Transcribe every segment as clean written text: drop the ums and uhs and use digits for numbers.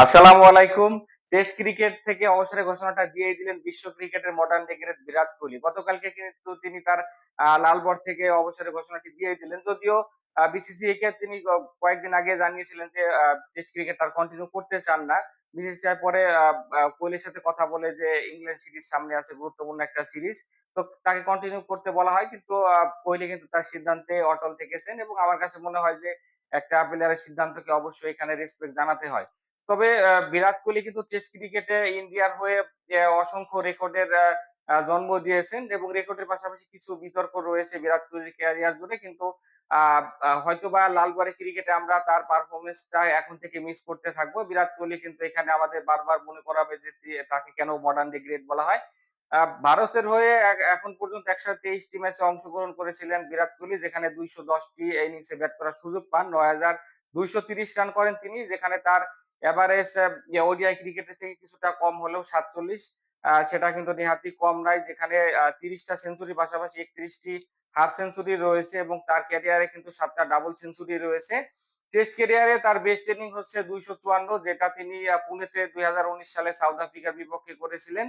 আসসালামু আলাইকুম। Test cricket থেকে অবসরের ঘোষণাটা দিয়েই দিলেন বিশ্ব ক্রিকেটের modern day great Virat Kohli. গতকালকে কিন্তু তিনি তার লাল বল থেকে অবসরের ঘোষণাটি দিয়েই দিলেন। যদিও বিসিসিআই কে তিনি কয়েকদিন আগে জানিয়েছিলেন যে টেস্ট ক্রিকেট আর কন্টিনিউ করতে চান না। বিসিসিআই পরে আ আ কোহলির সাথে কথা বলে যে ইংল্যান্ড সিরিজ সামনে আছে, গুরুত্বপূর্ণ একটা সিরিজ। তো তাকে কন্টিনিউ করতে বলা হয়। কিন্তু কোহলি কিন্তু তার সিদ্ধান্তে অটল থেকেছেন এবং আমার কাছে মনে হয় যে একটা প্লেয়ারের সিদ্ধান্তকে অবশ্যই এখানে রেসপেক্ট জানাতে হয়। তবে বিরাট কোহলি কিন্তু টেস্ট ক্রিকেটে ইন্ডিয়ার হয়ে অসংখ্য রেকর্ডের জন্ম দিয়েছেন এবং রেকর্ডের পাশাপাশি কিছু বিতর্ক রয়েছে বিরাট কোহলির ক্যারিয়ার জুড়ে। কিন্তু আ আ হয়তোবা লালবারে ক্রিকেটে আমরা তার পারফরম্যান্সটা এখন থেকে মিস করতে থাকবো। বিরাট কোহলি কিন্তু এখানে আমাদের বারবার মনে করাবে যে তাকে কেন মডার্ন ডে গ্রেট বলা হয়। ভারতের হয়ে এখন পর্যন্ত ১২৩ টি ম্যাচে অংশগ্রহণ করেছিলেন বিরাট কোহলি, যেখানে ২১০ টি ইনিংসে ব্যাট করার সুযোগ পান। ৯,২৩০ রান করেন তিনি, যেখানে তার এভারেজ ওডিআই ক্রিকেটের থেকে কিছুটা কম হলেও ৪৭। সেটা কিন্তু নেহাতই কম নয়, যেখানে ৩০ টা সেঞ্চুরির পাশাপাশি ৩১ টি হাফ সেঞ্চুরি রয়েছে এবং তার ক্যারিয়ারে কিন্তু ৭ টা ডাবল সেঞ্চুরি রয়েছে। টেস্ট ক্যারিয়ারে তার বেস্ট ইনিংস হচ্ছে ২৫৪, যেটা তিনি পুনেতে ২০১৯ সালে সাউথ আফ্রিকার বিপক্ষে করেছিলেন।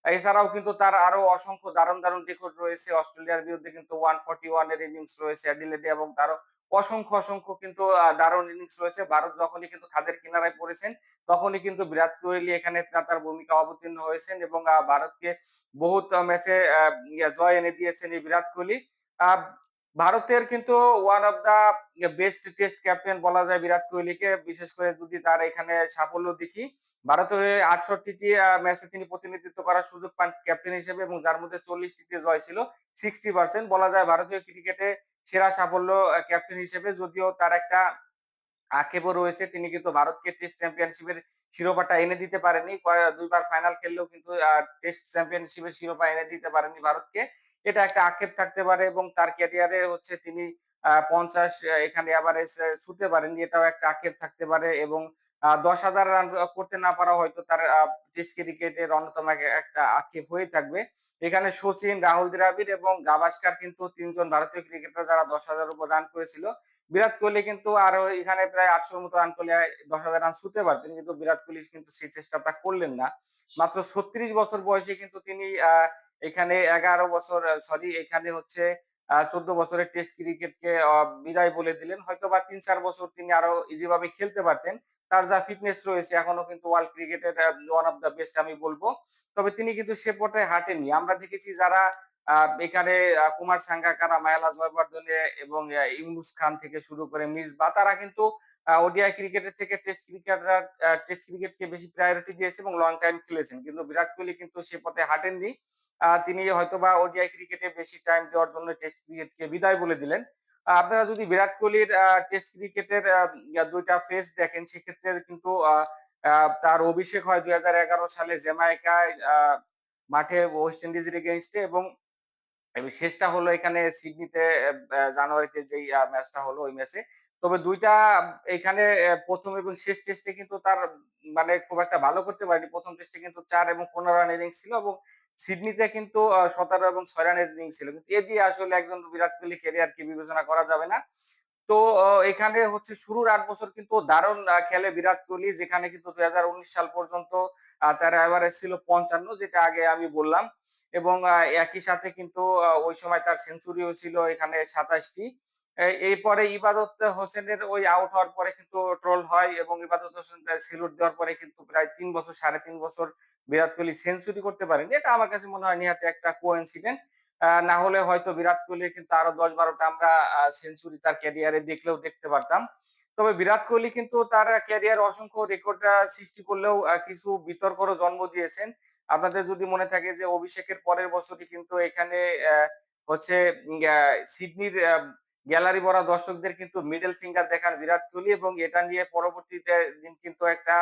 এছাড়াও কিন্তু তার আরো অসংখ্য দারুণ রেকর্ড রয়েছে। অস্ট্রেলিয়ার বিরুদ্ধে কিন্তু 141 এর ইনিংস রয়েছে অ্যাডিলেডে এবং তারও অসংখ্য কিন্তু দারুণ ইনিংস রয়েছে। ভারত যখনই কিন্তু খাদের কিনারায় পড়েছেন, তখনই কিন্তু বিরাট কোহলি এখানে তার ভূমিকা অবতীর্ণ হয়েছেন এবং ভারতকে বহুত ম্যাচে জয় এনে দিয়েছেন এই বিরাট কোহলি। আ ভারতের কিন্তু one of the best test captain বলা যায় বিরাট কোহলিকে। বিশেষ করে যদি তার এখানে সাফল্য দেখি, ভারতের হয়ে ৬৮ টি ম্যাচে তিনি প্রতিনিধিত্ব করার সুযোগ পান ক্যাপ্টেন হিসেবে এবং যার মধ্যে ৪০ টিতে জয় ছিল। 60% বলা যায় ভারতীয় ক্রিকেটে সেরা সাফল্য ক্যাপ্টেন হিসেবে। যদিও তার একটা আক্ষেপও রয়েছে, তিনি কিন্তু ভারতকে টেস্ট চ্যাম্পিয়নশিপের শিরোপাটা এনে দিতে পারেনি। ২ বার ফাইনাল খেললেও কিন্তু টেস্ট চ্যাম্পিয়নশিপের শিরোপা এনে দিতে পারেনি ভারতকে। এটা একটা আক্ষেপ থাকতে পারে এবং তার ক্যারিয়ারে হচ্ছে তিনি ৫০ এখানে এভারেজ ছুঁতে পারেননি। এটাও একটা আক্ষেপ থাকতে পারে এবং ১০,০০০ রান করতে না পারা হয়তো তার টেস্ট ক্রিকেটের অন্যতম একটা আক্ষেপ হয়ে থাকবে। এখানে সচিন, রাহুল দ্রাবিড় এবং গাভাস্কার কিন্তু ৩ জন ভারতীয় ক্রিকেটার যারা ১০,০০০ উপর রান করেছিল। বিরাট কোহলি কিন্তু আরো এখানে প্রায় ৮০০ মতো রান করলে ১০,০০০ রান ছুঁতে পারতেন। কিন্তু বিরাট কোহলি কিন্তু সেই চেষ্টাটা করলেন না। মাত্র ৩৬ বছর বয়সে কিন্তু তিনি এখানে ১১ বছর সরি এখানে হচ্ছে ১৪ বছরের টেস্ট ক্রিকেটকে বিদায় বলে দিলেন। হয়তোবা ৩-৪ বছর তিনি আরো ইজি ভাবে খেলতে পারতেন। তার যা ফিটনেস রয়েছে এখনো কিন্তু ওয়ার্ল্ড ক্রিকেটের ওয়ান অফ দ্যা বেস্ট আমি বলব। তবে তিনি কিন্তু সে পর্যায়ে হাঁটেননি। আমরা দেখেছি যারা আ এখানে কুমার সাঙ্গাকারা, মাহেলা জয়বর্ধনে এবং ইউনুস খান থেকে শুরু করে মিসবাহ, তারা কিন্তু ওডিআই ক্রিকেটের থেকে টেস্ট ক্রিকেটকে বেশি প্রায়োরিটি দিয়েছে এবং লং টাইম খেলেছেন। কিন্তু বিরাট কোহলি কিন্তু সে পথে হাঁটেননি। তিনি হয়তোবা ওডিআই ক্রিকেটে বেশি টাইম দেওয়ার জন্য টেস্ট ক্রিকেটকে বিদায় বলে দিলেন। আপনারা যদি বিরাট কোহলির টেস্ট ক্রিকেটের ২ টা ফেজ দেখেন, সেক্ষেত্রে কিন্তু আ আ তার অভিষেক হয় ২০১১ সালে জ্যামাইকায় মাঠে ওয়েস্ট ইন্ডিজের এগেইনস্টে এবং শেষটা হলো এখানে সিডনিতে জানুয়ারিতে যেই ম্যাচটা হলো ওই ম্যাচে। তবে ২ টা এখানে ১ম এবং শেষ টেস্টে কিন্তু তার মানে খুব একটা ভালো করতে পারেনি। ১ম টেস্টে কিন্তু ৪ এবং ১৫ রানের ইনিংস ছিল এবং সিডনিতে কিন্তু ১৭ এবং ৬ রানের ইনিংস ছিল। কিন্তু এ দিয়ে আসলে একজন বিরাট কোহলি ক্যারিয়ারকে বিবেচনা করা যাবে না। তো এখানে হচ্ছে শুরুর ৮ বছর কিন্তু দারুণ খেলে বিরাট কোহলি, যেখানে কিন্তু ২০১৯ সাল পর্যন্ত তার এভারেজ ছিল ৫৫, যেটা আগে আমি বললাম। এবং একই সাথে কিন্তু ওই সময় তার সেঞ্চুরিও ছিল এখানে ২৭ টি। এরপরে ইবাদত হোসেনের ওই আউট হওয়ার পরে কিন্তু ট্রোল হয় এবং ইবাদত হোসেন সেলুট দেওয়ার পরে কিন্তু প্রায় ৩ বছর ৩.৫ বছর বিরাট কোহলি সেঞ্চুরি করতে পারেনি। এটা আমার কাছে মনে হয় নেহাতি একটা কোইন্সিডেন্ট। না হলে হয়তো বিরাট কোহলির কিন্তু আরো ১০-১২ টা আমরা সেঞ্চুরি তার ক্যারিয়ারে দেখলেও দেখতে পারতাম। তবে বিরাট কোহলি কিন্তু তার ক্যারিয়ারে অসংখ্য রেকর্ড সৃষ্টি করলেও কিছু বিতর্করও জন্ম দিয়েছেন। আপনাদের যদি মনে থাকে যে অভিষেকের পরের বছরই কিন্তু এখানে হচ্ছে সিডনির গ্যালারি ভরা দর্শকদের কিন্তু মিডল ফিঙ্গার দেখান বিরাট কোহলি এবং এটা নিয়ে পরবর্তীতে দিন কিন্তু একটা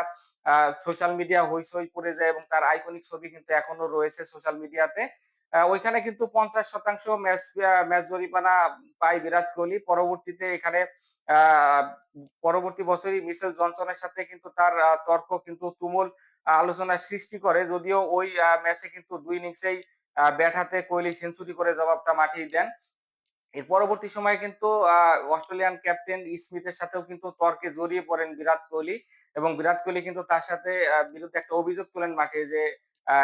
আ সোশ্যাল মিডিয়া হইচই পড়ে যায় এবং তার আইকনিক ছবি কিন্তু এখনো রয়েছে সোশ্যাল মিডিয়াতে। ওইখানে কিন্তু ৫০% ম্যাচ জরিমানা পায় বিরাট কোহলি। পরবর্তীতে এখানে আ পরবর্তী বছরই মিচেল জনসনের সাথে কিন্তু তার তর্ক কিন্তু তুমুল আলোচনার সৃষ্টি করে। যদিও ওই ম্যাচে কিন্তু ২ ইনিংসেই ব্যাট হাতে কোহলি সেঞ্চুরি করে জবাবটা মাঠিয়ে দেন। এর পরবর্তী সময়ে কিন্তু অস্ট্রেলিয়ান ক্যাপ্টেন স্মিথের সাথেও কিন্তু তর্কে জড়িয়ে পড়েন বিরাট কোহলি এবং বিরাট কোহলি কিন্তু তার সাথে বিরুদ্ধে একটা অভিযোগ তোলেন মাঠে যে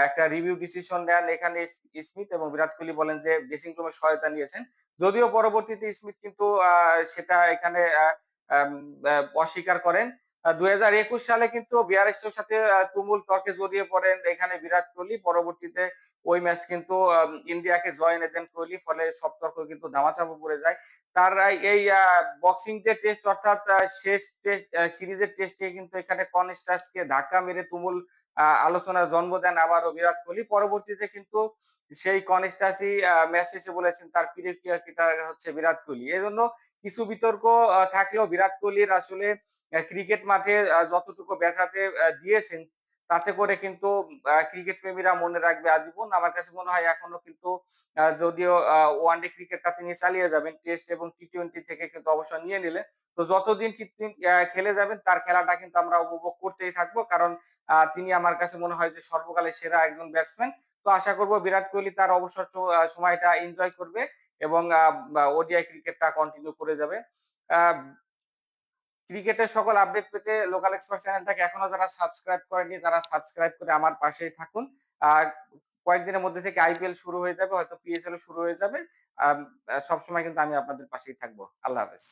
একটা রিভিউ ডিসিশন নেন এখানে স্মিথ এবং বিরাট কোহলি বলেন যে ড্রেসিং রুমে সহায়তা নিয়েছেন। যদিও পরবর্তীতে স্মিথ কিন্তু সেটা এখানে আম অস্বীকার করেন। ২০২১ সালে কিন্তু বিয়ারেস্টোর সাথে তুমুল তর্কে জড়িয়ে পড়েন এখানে বিরাট কোহলি। পরবর্তীতে ওই ম্যাচ কিন্তু ইন্ডিয়াকে জয় এনে দেন কোহলি। ফলে সব তর্ক কিন্তু ধামাচাপা পড়ে যায়। তার এই বক্সিং ডে টেস্ট অর্থাৎ শেষ টেস্ট সিরিজের টেস্টে কিন্তু এখানে কনস্টাসকে ধাক্কা মেরে তুমুল আলোচনার জন্ম দেন আবারও বিরাট কোহলি। পরবর্তীতে কিন্তু সেই কনস্টাসই ম্যাচ শেষে বলেছেন তার প্রিয় ক্রিকেটার হচ্ছে বিরাট কোহলি। এজন্য কিছু বিতর্ক থাকলেও বিরাট কোহলির আসলে ক্রিকেট মাঠে যতটুকু ব্যাথাতে দিয়েছেন তাতে করে কিন্তু ক্রিকেট প্রেমীরা মনে রাখবে আজীবন। আমার কাছে মনে হয় এখনো কিন্তু যদিও ওয়ানডে ক্রিকেটটা তিনি চালিয়ে যাবেন, টেস্ট এবং টি-টোয়েন্টি থেকে কিন্তু অবসর নিয়ে নিলেন। তো যতদিন খেলে যাবেন তার খেলাটা কিন্তু আমরা উপভোগ করতেই থাকবো। কারণ তিনি আমার কাছে মনে হয় যে সর্বকালের সেরা একজন ব্যাটসম্যান। তো আশা করব বিরাট কোহলি তার অবসর সময়টা এনজয় করবে এবং ওডিআই ক্রিকেটটা কন্টিনিউ করে যাবে। আ ক্রিকেটের সকল আপডেট পেতে লোকাল এক্সপার্ট চ্যানেলটাকে এখনো যারা সাবস্ক্রাইব করেননি তারা সাবস্ক্রাইব করে আমার পাশেই থাকুন। আর কয়েকদিনের মধ্যে থেকে আইপিএল শুরু হয়ে যাবে, হয়তো পিএসএল ও শুরু হয়ে যাবে। আম সবসময় কিন্তু আমি আপনাদের পাশেই থাকবো। আল্লাহ হাফেজ।